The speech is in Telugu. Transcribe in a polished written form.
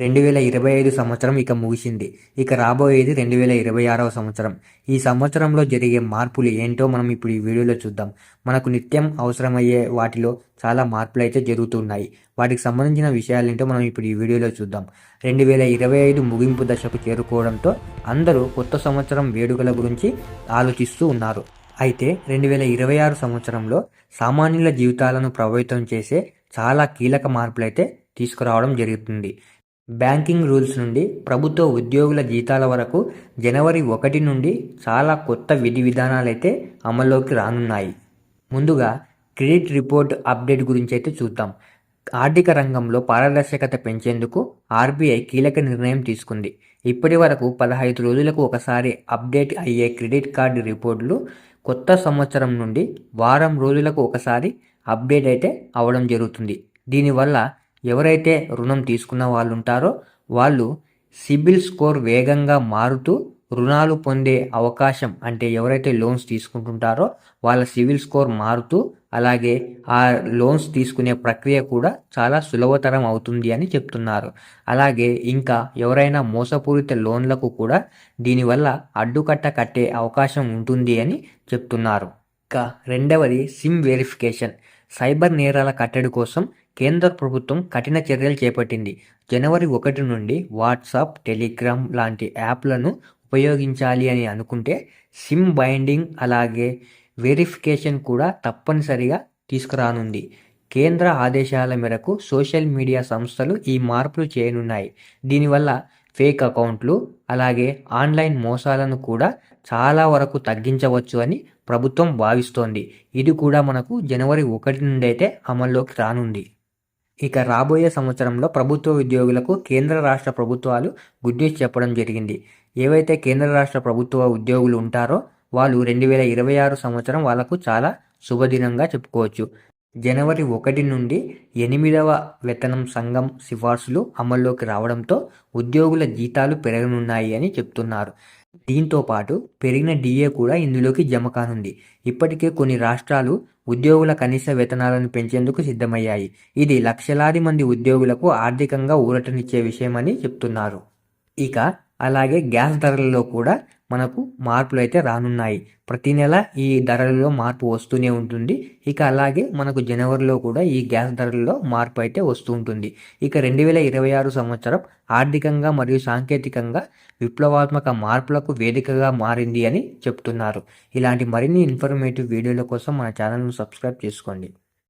2025 సంవత్సరం ఇక ముగిసింది. ఇక రాబోయేది 2026వ సంవత్సరం. ఈ సంవత్సరంలో జరిగే మార్పులు ఏంటో మనం ఇప్పుడు ఈ వీడియోలో చూద్దాం. మనకు నిత్యం అవసరమయ్యే వాటిలో చాలా మార్పులైతే జరుగుతున్నాయి. వాటికి సంబంధించిన విషయాలేంటో మనం ఇప్పుడు ఈ వీడియోలో చూద్దాం. 2025 ముగింపు దశకు చేరుకోవడంతో అందరూ కొత్త సంవత్సరం వేడుకల గురించి ఆలోచిస్తూ ఉన్నారు. అయితే 2026 సంవత్సరంలో సామాన్యుల జీవితాలను ప్రభావితం చేసే చాలా కీలక మార్పులైతే తీసుకురావడం జరుగుతుంది. బ్యాంకింగ్ రూల్స్ నుండి ప్రభుత్వ ఉద్యోగుల జీతాల వరకు జనవరి 1 నుండి చాలా కొత్త విధి విధానాలైతే అమల్లోకి రానున్నాయి. ముందుగా క్రెడిట్ రిపోర్ట్ అప్డేట్ గురించి అయితే చూద్దాం. ఆర్థిక రంగంలో పారదర్శకత పెంచేందుకు ఆర్బీఐ కీలక నిర్ణయం తీసుకుంది. ఇప్పటి వరకు 15 రోజులకు ఒకసారి అప్డేట్ అయ్యే క్రెడిట్ కార్డు రిపోర్టులు కొత్త సంవత్సరం నుండి వారం రోజులకు ఒకసారి అప్డేట్ అయితే అవ్వడం జరుగుతుంది. దీనివల్ల ఎవరైతే రుణం తీసుకున్న వాళ్ళు ఉంటారో వాళ్ళు సిబిల్ స్కోర్ వేగంగా మారుతూ రుణాలు పొందే అవకాశం, అంటే ఎవరైతే లోన్స్ తీసుకుంటుంటారో వాళ్ళ సిబిల్ స్కోర్ మారుతూ అలాగే ఆ లోన్స్ తీసుకునే ప్రక్రియ కూడా చాలా సులభతరం అవుతుంది అని చెప్తున్నారు. అలాగే ఇంకా ఎవరైనా మోసపూరిత లోన్లకు కూడా దీనివల్ల అడ్డుకట్ట కట్టే అవకాశం ఉంటుంది అని చెప్తున్నారు. ఇంకా రెండవది సిమ్ వెరిఫికేషన్. సైబర్ నేరాల కట్టడి కోసం కేంద్ర ప్రభుత్వం కఠిన చర్యలు చేపట్టింది. జనవరి 1 నుండి వాట్సాప్, టెలిగ్రామ్ లాంటి యాప్లను ఉపయోగించాలి అని అనుకుంటే సిమ్ బైండింగ్ అలాగే వెరిఫికేషన్ కూడా తప్పనిసరిగా తీసుకురానుంది. కేంద్ర ఆదేశాల మేరకు సోషల్ మీడియా సంస్థలు ఈ మార్పులు చేయనున్నాయి. దీనివల్ల ఫేక్ అకౌంట్లు అలాగే ఆన్లైన్ మోసాలను కూడా చాలా వరకు తగ్గించవచ్చు అని ప్రభుత్వం భావిస్తోంది. ఇది కూడా మనకు జనవరి 1 నుండి అయితే అమల్లోకి రానుంది. ఇక రాబోయే సంవత్సరంలో ప్రభుత్వ ఉద్యోగులకు కేంద్ర రాష్ట్ర ప్రభుత్వాలు గుడ్ న్యూస్ చెప్పడం జరిగింది. ఏవైతే కేంద్ర రాష్ట్ర ప్రభుత్వ ఉద్యోగులు ఉంటారో వాళ్ళు 2026 సంవత్సరం వాళ్ళకు చాలా శుభదినంగా చెప్పుకోవచ్చు. జనవరి 1 నుండి 8వ వేతనం సంఘం సిఫార్సులు అమల్లోకి రావడంతో ఉద్యోగుల జీతాలు పెరగనున్నాయి అని చెప్తున్నారు. దీంతో పాటు పెరిగిన డిఏ కూడా ఇందులోకి జమ కానుంది. ఇప్పటికే కొన్ని రాష్ట్రాలు ఉద్యోగుల కనీస వేతనాలను పెంచేందుకు సిద్ధమయ్యాయి. ఇది లక్షలాది మంది ఉద్యోగులకు ఆర్థికంగా ఊరటనిచ్చే విషయమని చెప్తున్నారు. ఇక అలాగే గ్యాస్ ధరలలో కూడా మనకు మార్పులు అయితే రానున్నాయి. ప్రతి నెల ఈ ధరలలో మార్పు వస్తూనే ఉంటుంది. ఇక అలాగే మనకు జనవరిలో కూడా ఈ గ్యాస్ ధరలలో మార్పు అయితే వస్తూ ఉంటుంది. ఇక 2026 సంవత్సరం ఆర్థికంగా మరియు సాంకేతికంగా విప్లవాత్మక మార్పులకు వేదికగా మారింది అని చెప్తున్నారు. ఇలాంటి మరిన్ని ఇన్ఫర్మేటివ్ వీడియోల కోసం మన ఛానల్ను సబ్స్క్రైబ్ చేసుకోండి.